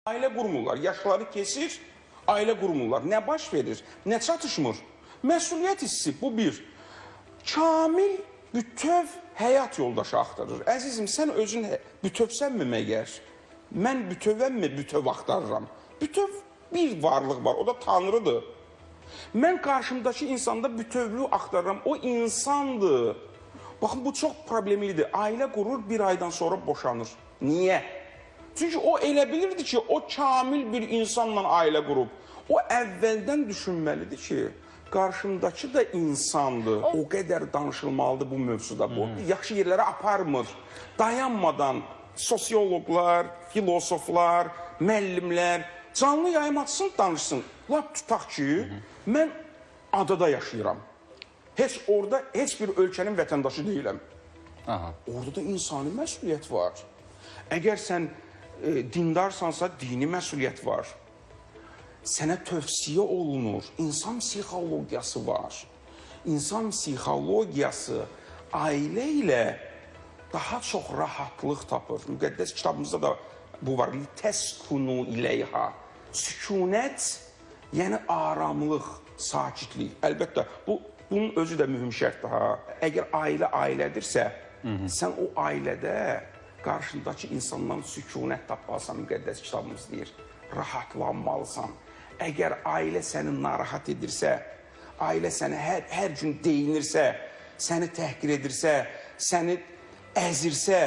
Ailə qurmurlar, yaşları kesir, ailə qurmurlar. Nə baş verir, nə çatışmır? Məsuliyyət hissi, bu bir. Kamil, bütöv həyat yoldaşı axtarır. Əzizim, sən özün bütövsənmi məgər? Mən bütövəmmi bütöv axtarıram? Bütöv bir varlıq var, o da Tanrıdır. Mən qarşımdakı insanda bütövlüğü axtarıram, o insandır. Baxın, bu çox problemlidir. Ailə qurur, bir aydan sonra boşanır. Niyə? Çünki o elə bilirdi ki, o kamil bir insanla ailə qurub. O əvvəldən düşünməlidir ki, qarşımdakı da insandır. O qədər danışılmalıdır bu mövzuda. Bu yaxşı yerlərə aparmır. Dayanmadan sosioloqlar, filosoflar, müəllimlər canlı yayım açsın, danışsın. Lap tutaq ki, mən adada yaşayıram. Orada heç bir ölkənin vətəndaşı deyiləm. Orada da insani məsuliyyət var. Əgər sən dindarsansa, dini məsuliyyət var. Sənə tövsiyə olunur. İnsan psixologiyası var. İnsan psixologiyası ailə ilə daha çox rahatlıq tapır. Müqəddəs kitabımızda da bu var. Təskunu iləyha. Sükunət, yəni aramlıq, sakitlik. Əlbəttə, bunun özü də mühüm şərtdir. Əgər ailə ailədirsə, sən o ailədə qarşındakı insandan sükunət tapmalısan, müqəddəs kitabımız deyir. Rahatlanmalısan. Əgər ailə səni narahat edirsə, ailə səni hər gün deyinirsə, səni təhqir edirsə, səni əzirsə,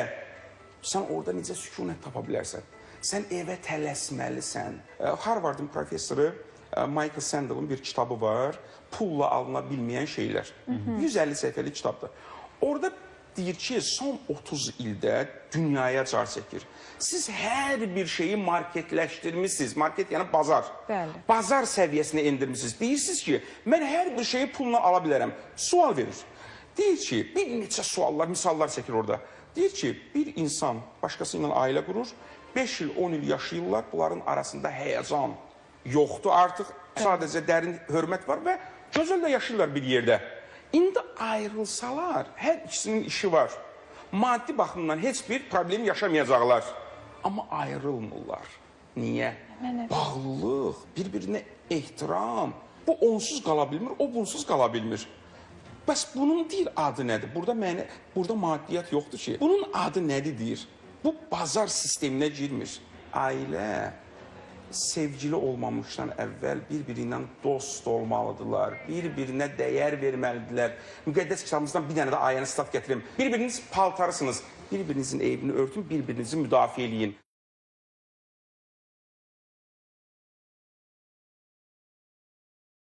sən orada necə sükunət tapa bilərsən? Sən evə tələsməlisən. Harvardın professoru Michael Sandel'ın bir kitabı var. Pulla alına bilməyən şeylər. 150 səhifəlik kitabdır. Orada deyir ki, son 30 ildə dünyaya car çəkir. Siz hər bir şeyi marketləşdirmişsiniz. Market yəni bazar. Bəli. Bazar səviyyəsinə endirmişsiniz. Deyirsiniz ki, mən hər bir şeyi pulla ala bilərəm. Sual verir. Deyir ki, bir neçə suallar, misallar çəkir orada. Deyir ki, bir insan başqası ilə ailə qurur, 5 il, 10 il yaşayırlar, bunların arasında həyəcan yoxdur artıq. Sadəcə dərin hörmət var və gözəl də yaşayırlar bir yerdə. İndi ayrılsalar, hər ikisinin işi var. Maddi baxımdan heç bir problem yaşamayacaqlar. Amma ayrılmırlar. Niyə? Bağlılıq, bir-birinə ehtiram. Bu onsuz qala bilmir, o bunsuz qala bilmir. Bəs bunun deyil adı nədir? Burada maddiyyat yoxdur ki. Bunun adı nədir deyir? Bu bazar sisteminə girmir. Ailə sevgili olmamışdan əvvəl bir-biri ilə dost olmalıdırlar, bir-birinə dəyər verməlidirlər. Müqəddəs kitabımızdan bir dənə də ayəni sitat gətirim. Bir-biriniz paltarısınız, bir-birinizin evini örtün, bir-birinizi müdafiə eləyin.